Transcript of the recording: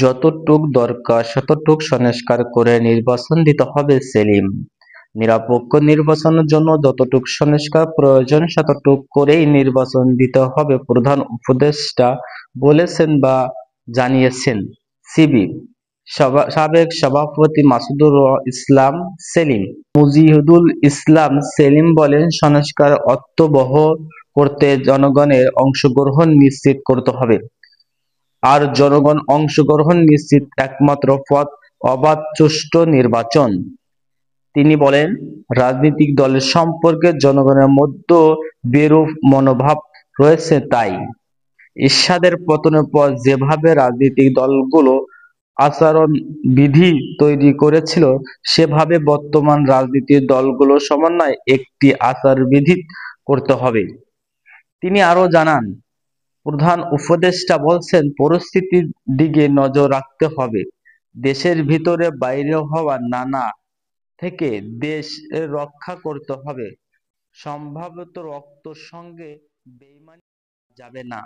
যতটুক দরকার ততটুক সংস্কার করে নির্বাচন দিতে হবে সেলিম। নিরপেক্ষ নির্বাচনের জন্য যতটুক সংস্কার প্রয়োজন ততটুক করেই নির্বাচন দিতে হবে প্রধান উপদেষ্টা বলেছেন বা জানিয়েছেন সিবি সাবেক সভাপতি মাসুদুর ইসলাম সেলিম। মুজিবুল ইসলাম সেলিম বলেন, সংস্কার অর্থবহ করতে জনগণের অংশগ্রহণ নিশ্চিত করতে হবে। আর জনগণ অংশগ্রহণ নিশ্চিত একমাত্র পথ অবাধ সুষ্ঠু নির্বাচন। তিনি বলেন, রাজনৈতিক দলের সম্পর্কে জনগণের মধ্যে বিরূপ মনোভাব রয়েছে। তাই এরশাদের পতনের পর যেভাবে রাজনৈতিক দলগুলো আচরণবিধি তৈরি করেছিল, সেভাবে বর্তমান রাজনৈতিক দলগুলোর সমন্বয়ে একটি আচরণবিধি করতে হবে। তিনি আরো জানান, প্রধান উপদেষ্টা বলছেন, পরিস্থিতির দিকে নজর রাখতে হবে। দেশের ভিতরে বাইরে হওয়া নানা থেকে দেশ রক্ষা করতে হবে। সম্ভাব্যত রক্তের সঙ্গে বেইমানি যাবে না।